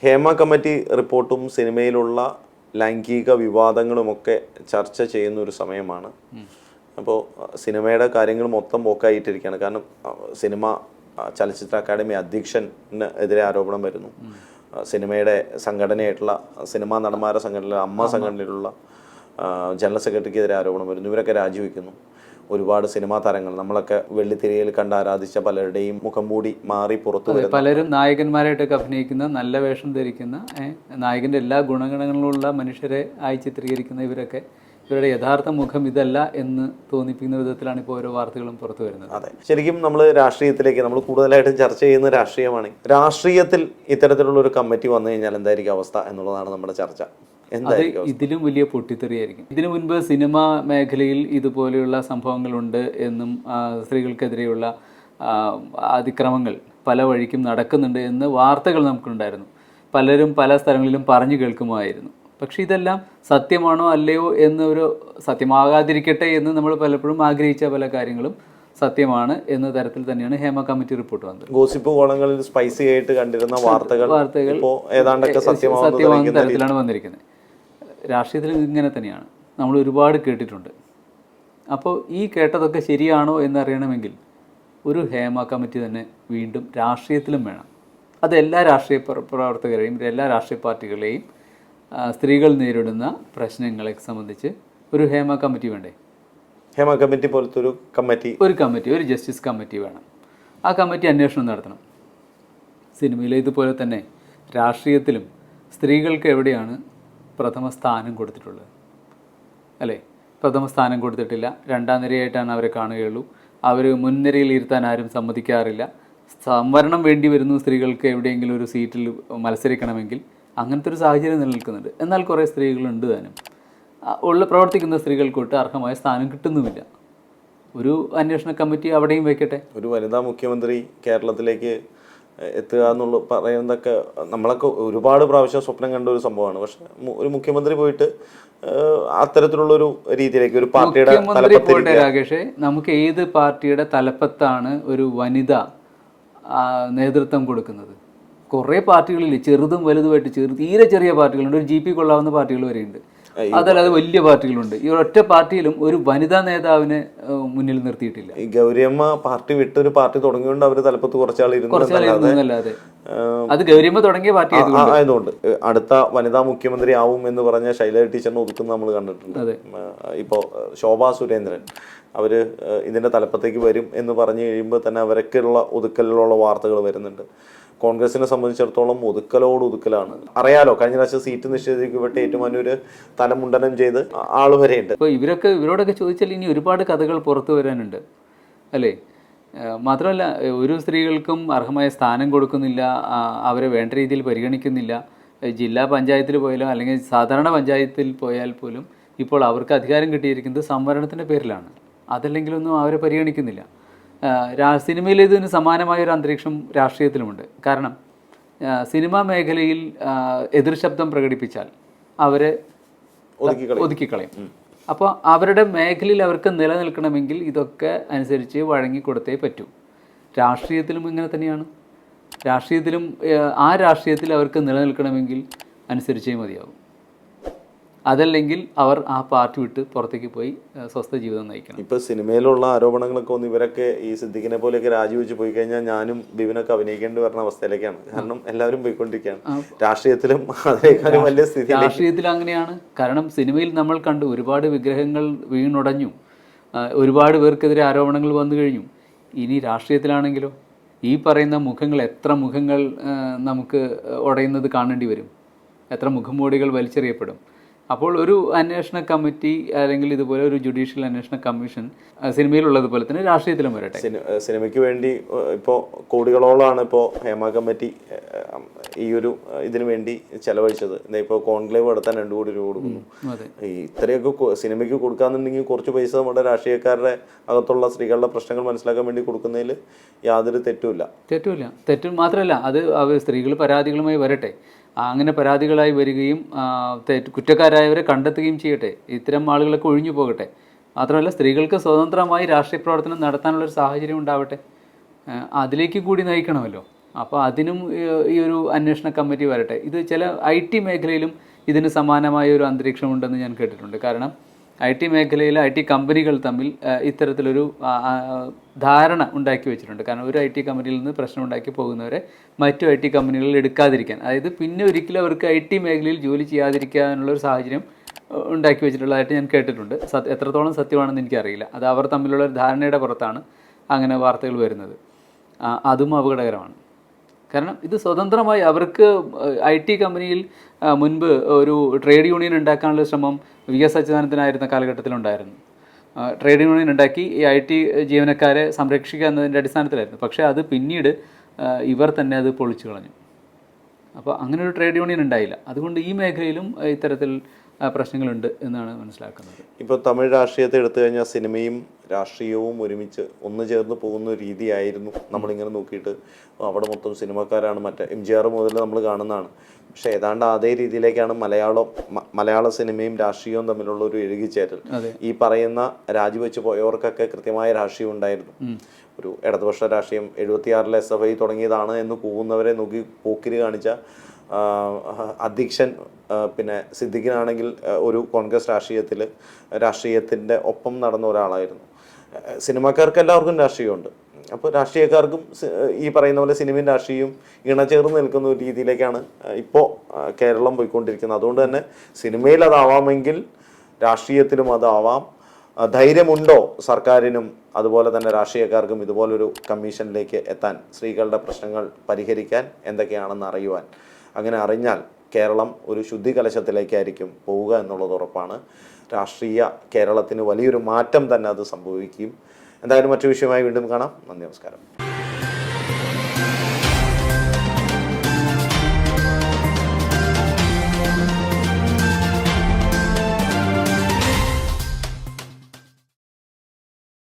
Hema committee റിപ്പോർട്ടും സിനിമയിലുള്ള ലൈംഗിക വിവാദങ്ങളുമൊക്കെ ചർച്ച ചെയ്യുന്ന ഒരു സമയമാണ്. അപ്പോൾ സിനിമയുടെ കാര്യങ്ങൾ മൊത്തം പോക്കായിട്ടിരിക്കുകയാണ്. കാരണം സിനിമ ചലച്ചിത്ര അക്കാദമി അധ്യക്ഷന് എതിരെ ആരോപണം വരുന്നു. സിനിമയുടെ സംഘടനയായിട്ടുള്ള സിനിമാ നടന്മാരുടെ സംഘടന അമ്മ സംഘടനയിലുള്ള ജനറൽ സെക്രട്ടറിക്കെതിരെ ആരോപണം വരുന്നു. ഇവരൊക്കെ രാജിവെക്കുന്നു. ഒരുപാട് സിനിമാ താരങ്ങൾ നമ്മളൊക്കെ വെള്ളിത്തിരയിൽ കണ്ട് ആരാധിച്ച പലരുടെയും മുഖം മൂടി മാറി പുറത്തു വരുന്നു. പലരും നായകന്മാരായിട്ടൊക്കെ അഭിനയിക്കുന്ന, നല്ല വേഷം ധരിക്കുന്ന, നായകൻ്റെ എല്ലാ ഗുണഗണങ്ങളിലുള്ള മനുഷ്യരെ ആയി ചിത്രീകരിക്കുന്ന ഇവരുടെ യഥാർത്ഥ മുഖം ഇതല്ല എന്ന് തോന്നിപ്പിക്കുന്ന വിധത്തിലാണ് ഇപ്പോൾ ഓരോ വാർത്തകളും പുറത്തു വരുന്നത്. അതെ, ശരിക്കും നമ്മൾ രാഷ്ട്രീയത്തിലേക്ക് നമ്മൾ കൂടുതലായിട്ടും ചർച്ച ചെയ്യുന്ന രാഷ്ട്രീയമാണ്. രാഷ്ട്രീയത്തിൽ ഇത്തരത്തിലുള്ള ഒരു കമ്മിറ്റി വന്നു കഴിഞ്ഞാൽ എന്തായിരിക്കും അവസ്ഥ എന്നുള്ളതാണ് നമ്മുടെ ചർച്ച. അത് ഇതിലും വലിയ പൊട്ടിത്തെറിയായിരിക്കും. ഇതിനു മുൻപ് സിനിമാ മേഖലയിൽ ഇതുപോലെയുള്ള സംഭവങ്ങളുണ്ട് എന്നും സ്ത്രീകൾക്കെതിരെയുള്ള അതിക്രമങ്ങൾ പല വഴിക്കും നടക്കുന്നുണ്ട് എന്ന് വാർത്തകൾ നമുക്കുണ്ടായിരുന്നു. പലരും പല സ്ഥലങ്ങളിലും പറഞ്ഞു കേൾക്കുമായിരുന്നു. പക്ഷെ ഇതെല്ലാം സത്യമാണോ അല്ലയോ എന്നൊരു സത്യമാകാതിരിക്കട്ടെ എന്ന് നമ്മൾ പലപ്പോഴും ആഗ്രഹിച്ച പല കാര്യങ്ങളും സത്യമാണ് എന്ന തരത്തിൽ തന്നെയാണ് ഹേമ കമ്മിറ്റി റിപ്പോർട്ട് വന്നത്. ഗോസിപ്പ് കോളങ്ങളിൽ സ്പൈസി ആയിട്ട് കണ്ടിരുന്ന വാർത്തകൾ ഏതാണ്ടൊക്കെ സത്യമാകുന്ന തരത്തിലാണ് വന്നിരിക്കുന്നത്. രാഷ്ട്രീയത്തിൽ ഇങ്ങനെ തന്നെയാണ്, നമ്മൾ ഒരുപാട് കേട്ടിട്ടുണ്ട്. അപ്പോൾ ഈ കേട്ടതൊക്കെ ശരിയാണോ എന്നറിയണമെങ്കിൽ ഒരു ഹേമ കമ്മിറ്റി തന്നെ വീണ്ടും രാഷ്ട്രീയത്തിലും വേണം. അത് എല്ലാ രാഷ്ട്രീയ പ്രവർത്തകരെയും എല്ലാ രാഷ്ട്രീയ പാർട്ടികളെയും സ്ത്രീകൾ നേരിടുന്ന പ്രശ്നങ്ങളെ സംബന്ധിച്ച് ഒരു ഹേമ കമ്മിറ്റി വേണ്ടേ? ഹേമ കമ്മിറ്റി പോലത്തെ ഒരു കമ്മിറ്റി, ഒരു ജസ്റ്റിസ് കമ്മിറ്റി വേണം. ആ കമ്മിറ്റി അന്വേഷണം നടത്തണം. സിനിമയിലെ ഇതുപോലെ തന്നെ രാഷ്ട്രീയത്തിലും സ്ത്രീകൾക്ക് എവിടെയാണ് പ്രഥമ സ്ഥാനം കൊടുത്തിട്ടുള്ളത്? അല്ലേ, പ്രഥമ സ്ഥാനം കൊടുത്തിട്ടില്ല. രണ്ടാം നിരയായിട്ടാണ് അവരെ കാണുകയുള്ളൂ. അവർ മുൻനിരയിൽ ഇരുത്താൻ ആരും സമ്മതിക്കാറില്ല. സംവരണം വേണ്ടി വരുന്നു സ്ത്രീകൾക്ക് എവിടെയെങ്കിലും ഒരു സീറ്റിൽ മത്സരിക്കണമെങ്കിൽ. അങ്ങനത്തെ ഒരു സാഹചര്യം നിലനിൽക്കുന്നുണ്ട്. എന്നാൽ കുറേ സ്ത്രീകളുണ്ട് താനും. പ്രവർത്തിക്കുന്ന സ്ത്രീകൾക്കൊട്ട് അർഹമായ സ്ഥാനം കിട്ടുന്നുമില്ല. ഒരു അന്വേഷണ കമ്മിറ്റി അവിടെയും വയ്ക്കട്ടെ. ഒരു വനിതാ മുഖ്യമന്ത്രി കേരളത്തിലേക്ക് എത്തുക എന്നുള്ള പറയുന്നതൊക്കെ നമ്മളൊക്കെ ഒരുപാട് പ്രാവശ്യം സ്വപ്നം കണ്ട ഒരു സംഭവമാണ്. പക്ഷെ ഒരു മുഖ്യമന്ത്രി പോയിട്ട് അത്തരത്തിലുള്ളൊരു രീതിയിലേക്ക് ഒരു പാർട്ടിയുടെ രാകേഷേ, നമുക്ക് ഏത് പാർട്ടിയുടെ തലപ്പത്താണ് ഒരു വനിത നേതൃത്വം കൊടുക്കുന്നത്? കുറേ പാർട്ടികളിൽ ചെറുതും വലുതുമായിട്ട് തീരെ ചെറിയ പാർട്ടികളുണ്ട്. ഒരു GP കൊള്ളാവുന്ന പാർട്ടികൾ വരെയുണ്ട്. അതല്ലാതെ വലിയ പാർട്ടികളുണ്ട്. ഈ ഒറ്റ പാർട്ടിയിലും ഒരു വനിതാ നേതാവിനെ മുന്നിൽ നിർത്തിയിട്ടില്ല. ഈ ഗൗരിയമ്മ പാർട്ടി വിട്ടൊരു പാർട്ടി തുടങ്ങിയോണ്ട് അവര് തലപ്പത്ത് കുറച്ചാളിരുന്നല്ലാതെ അത് ഗൗരിയമ്മ തുടങ്ങിയ പാർട്ടി ആയതുകൊണ്ട് അടുത്ത വനിതാ മുഖ്യമന്ത്രി ആവും എന്ന് പറഞ്ഞ ശൈലജ ടീച്ചറിനെ ഒതുക്കുന്ന നമ്മൾ കണ്ടിട്ടുണ്ട്. ഇപ്പോ ശോഭാ സുരേന്ദ്രൻ അവര് ഇതിന്റെ തലപ്പത്തേക്ക് വരും എന്ന് പറഞ്ഞു കഴിയുമ്പോൾ തന്നെ അവരൊക്കെയുള്ള ഒതുക്കലിലുള്ള വാർത്തകൾ വരുന്നുണ്ട്. കോൺഗ്രസിനെ സംബന്ധിച്ചിടത്തോളം ഒതുക്കലാണ്. അറിയാലോ, കഴിഞ്ഞ പ്രാവശ്യം സീറ്റ് നിഷേധിക്കപ്പെട്ട് ഏറ്റുമാനൂര് തലമുണ്ടനം ചെയ്ത് ആള് വരെയുണ്ട്. അപ്പോൾ ഇവരോടൊക്കെ ചോദിച്ചാൽ ഇനി ഒരുപാട് കഥകൾ പുറത്തു വരാനുണ്ട്, അല്ലേ? മാത്രമല്ല, ഒരു സ്ത്രീകൾക്കും അർഹമായ സ്ഥാനം കൊടുക്കുന്നില്ല, അവരെ വേണ്ട രീതിയിൽ പരിഗണിക്കുന്നില്ല. ജില്ലാ പഞ്ചായത്തിൽ പോയാലും അല്ലെങ്കിൽ സാധാരണ പഞ്ചായത്തിൽ പോയാൽ പോലും ഇപ്പോൾ അവർക്ക് അധികാരം കിട്ടിയിരിക്കുന്നത് സംവരണത്തിൻ്റെ പേരിലാണ്. അതല്ലെങ്കിലൊന്നും അവരെ പരിഗണിക്കുന്നില്ല. സിനിമയിൽ ഇതിന് സമാനമായ ഒരു അന്തരീക്ഷം രാഷ്ട്രീയത്തിലുമുണ്ട്. കാരണം സിനിമാ മേഖലയിൽ എതിർ ശബ്ദം പ്രകടിപ്പിച്ചാൽ അവരെ ഒതുക്കിക്കളയും. അപ്പോൾ അവരുടെ മേഖലയിൽ അവർക്ക് നിലനിൽക്കണമെങ്കിൽ ഇതൊക്കെ അനുസരിച്ച് വഴങ്ങിക്കൊടുത്തേ പറ്റൂ. രാഷ്ട്രീയത്തിലും ഇങ്ങനെ തന്നെയാണ്. രാഷ്ട്രീയത്തിൽ അവർക്ക് നിലനിൽക്കണമെങ്കിൽ അനുസരിച്ചേ മതിയാവും. അതല്ലെങ്കിൽ അവർ ആ പാർട്ടി വിട്ട് പുറത്തേക്ക് പോയി സ്വസ്ഥ ജീവിതം നയിക്കണം. ഇപ്പൊ സിനിമയിലുള്ള ആരോപണങ്ങളൊക്കെ ഒന്ന് ഇവരൊക്കെ ഈ സിദ്ദിഖിനെ പോലെയൊക്കെ രാജിവെച്ച് പോയി കഴിഞ്ഞാൽ ഞാനും ബിബിനൊക്കെ അഭിനയിക്കേണ്ടി വരുന്ന അവസ്ഥയിലേക്കാണ്. കാരണം എല്ലാവരും പോയിക്കൊണ്ടിരിക്കുകയാണ്. രാഷ്ട്രീയത്തിലും അതിനേക്കാളും വലിയ സ്ഥിതി രാഷ്ട്രീയത്തിൽ അങ്ങനെയാണ്. കാരണം സിനിമയിൽ നമ്മൾ കണ്ടു ഒരുപാട് വിഗ്രഹങ്ങൾ വീണുടഞ്ഞു, ഒരുപാട് പേർക്കെതിരെ ആരോപണങ്ങൾ വന്നു കഴിഞ്ഞു. ഇനി രാഷ്ട്രീയത്തിലാണെങ്കിലോ ഈ പറയുന്ന മുഖങ്ങൾ, എത്ര മുഖങ്ങൾ നമുക്ക് ഉടയുന്നത് കാണേണ്ടി വരും, എത്ര മുഖംമൂടികൾ വലിച്ചെറിയപ്പെടും. അപ്പോൾ ഒരു അന്വേഷണ കമ്മിറ്റി അല്ലെങ്കിൽ ഇതുപോലെ ഒരു ജുഡീഷ്യൽ അന്വേഷണ കമ്മീഷൻ സിനിമയിലുള്ളതുപോലെ തന്നെ രാഷ്ട്രീയത്തിലും വരട്ടെ. സിനിമയ്ക്ക് വേണ്ടി ഇപ്പോൾ കോടികളോളാണ് ഇപ്പോൾ ഹേമ കമ്മിറ്റി ഈ ഒരു ഇതിനു വേണ്ടി ചെലവഴിച്ചത്. ഇപ്പോൾ കോൺക്ലേവ് നടത്താൻ 2 കോടി രൂപ കൊടുക്കുന്നു. ഇത്രയൊക്കെ സിനിമയ്ക്ക് കൊടുക്കാന്നുണ്ടെങ്കിൽ കുറച്ച് പൈസ നമ്മുടെ രാഷ്ട്രീയക്കാരുടെ അകത്തുള്ള സ്ത്രീകളുടെ പ്രശ്നങ്ങൾ മനസ്സിലാക്കാൻ വേണ്ടി കൊടുക്കുന്നതിൽ യാതൊരു തെറ്റും മാത്രമല്ല, അത് സ്ത്രീകൾ പരാതികളുമായി വരട്ടെ. അങ്ങനെ പരാതികളായി വരികയും കുറ്റക്കാരായവരെ കണ്ടെത്തുകയും ചെയ്യട്ടെ. ഇത്തരം ആളുകളൊക്കെ ഒഴിഞ്ഞു പോകട്ടെ. മാത്രമല്ല, സ്ത്രീകൾക്ക് സ്വതന്ത്രമായി രാഷ്ട്രീയ പ്രവർത്തനം നടത്താനുള്ളൊരു സാഹചര്യം ഉണ്ടാവട്ടെ. അതിലേക്ക് കൂടി നയിക്കണമല്ലോ. അപ്പോൾ അതിനും ഈ ഒരു അന്വേഷണ കമ്മിറ്റി വരട്ടെ. ഇത് ചില IT മേഖലയിലും ഇതിന് സമാനമായ ഒരു അന്തരീക്ഷമുണ്ടെന്ന് ഞാൻ കേട്ടിട്ടുണ്ട്. കാരണം IT മേഖലയിലെ IT കമ്പനികൾ തമ്മിൽ ഇത്തരത്തിലൊരു ധാരണ ഉണ്ടാക്കി വെച്ചിട്ടുണ്ട്. കാരണം ഒരു IT കമ്പനിയിൽ നിന്ന് പ്രശ്നം ഉണ്ടാക്കി പോകുന്നവരെ മറ്റു IT കമ്പനികളിൽ എടുക്കാതിരിക്കാൻ, അതായത് പിന്നെ ഒരിക്കലും അവർക്ക് IT മേഖലയിൽ ജോലി ചെയ്യാതിരിക്കാനുള്ളൊരു സാഹചര്യം ഉണ്ടാക്കി വെച്ചിട്ടുള്ളതായിട്ട് ഞാൻ കേട്ടിട്ടുണ്ട്. എത്രത്തോളം സത്യമാണെന്ന് എനിക്കറിയില്ല. അത് അവർ തമ്മിലുള്ള ഒരു ധാരണയുടെ പുറത്താണ് അങ്ങനെ വാർത്തകൾ വരുന്നത്. അതും അപകടകരമാണ്. കാരണം ഇത് സ്വതന്ത്രമായി അവർക്ക് IT കമ്പനിയിൽ മുൻപ് ഒരു ട്രേഡ് യൂണിയൻ ഉണ്ടാക്കാനുള്ള ശ്രമം VS അച്യുതാനന്ദനായിരുന്ന കാലഘട്ടത്തിലുണ്ടായിരുന്നു. ട്രേഡ് യൂണിയൻ ഉണ്ടാക്കി ഈ IT ജീവനക്കാരെ സംരക്ഷിക്കുക എന്നതിൻ്റെ അടിസ്ഥാനത്തിലായിരുന്നു. പക്ഷേ അത് പിന്നീട് ഇവർ തന്നെ അത് പൊളിച്ചു കളഞ്ഞു. അപ്പോൾ അങ്ങനെ ഒരു ട്രേഡ് യൂണിയൻ ഉണ്ടായില്ല. അതുകൊണ്ട് ഈ മേഖലയിലും ഇത്തരത്തിൽ പ്രശ്നങ്ങളുണ്ട് എന്നാണ് മനസ്സിലാക്കുന്നത്. ഇപ്പോൾ തമിഴ് രാഷ്ട്രീയത്തെ എടുത്തു കഴിഞ്ഞാൽ സിനിമയും രാഷ്ട്രീയവും ഒരുമിച്ച് ഒന്ന് ചേർന്ന് പോകുന്ന രീതിയായിരുന്നു നമ്മളിങ്ങനെ നോക്കിയിട്ട്. അവിടെ മൊത്തം സിനിമക്കാരാണ്, മറ്റേ MGR മുതൽ നമ്മൾ കാണുന്നതാണ്. പക്ഷേ ഏതാണ്ട് അതേ രീതിയിലേക്കാണ് മലയാള സിനിമയും രാഷ്ട്രീയവും തമ്മിലുള്ള ഒരു ഇഴുകിച്ചേരൽ. ഈ പറയുന്ന രാജിവെച്ച് പോയവർക്കൊക്കെ കൃത്യമായ രാഷ്ട്രീയം ഉണ്ടായിരുന്നു. ഒരു ഇടതുപക്ഷ രാഷ്ട്രീയം 76 SFI തുടങ്ങിയതാണ് എന്ന് പോകുന്നവരെ നോക്കി പോക്കിരി കാണിച്ച അധ്യക്ഷൻ പിന്നെ സിദ്ദിഖിനാണെങ്കിൽ ഒരു കോൺഗ്രസ് രാഷ്ട്രീയത്തിൻ്റെ ഒപ്പം നടന്ന ഒരാളായിരുന്നു. സിനിമാക്കാർക്ക് എല്ലാവർക്കും രാഷ്ട്രീയമുണ്ട്. അപ്പോൾ രാഷ്ട്രീയക്കാർക്കും ഈ പറയുന്ന പോലെ സിനിമയും രാഷ്ട്രീയവും ഇണചേർന്ന് നിൽക്കുന്ന ഒരു രീതിയിലേക്കാണ് ഇപ്പോൾ കേരളം പോയിക്കൊണ്ടിരിക്കുന്നത്. അതുകൊണ്ട് തന്നെ സിനിമയിൽ അതാവാമെങ്കിൽ രാഷ്ട്രീയത്തിലും അതാവാം. ധൈര്യമുണ്ടോ സർക്കാരിനും അതുപോലെ തന്നെ രാഷ്ട്രീയക്കാർക്കും ഇതുപോലൊരു കമ്മീഷനിലേക്ക് എത്താൻ, സ്ത്രീകളുടെ പ്രശ്നങ്ങൾ പരിഹരിക്കാൻ എന്തൊക്കെയാണെന്ന് അറിയുവാൻ? അങ്ങനെ അറിഞ്ഞാൽ കേരളം ഒരു ശുദ്ധി കലശത്തിലേക്കായിരിക്കും പോവുക എന്നുള്ളത് ഉറപ്പാണ്. രാഷ്ട്രീയ കേരളത്തിന് വലിയൊരു മാറ്റം തന്നെ അത് സംഭവിക്കും. എന്തായാലും മറ്റു വിഷയമായി വീണ്ടും കാണാം. നന്ദി, നമസ്കാരം.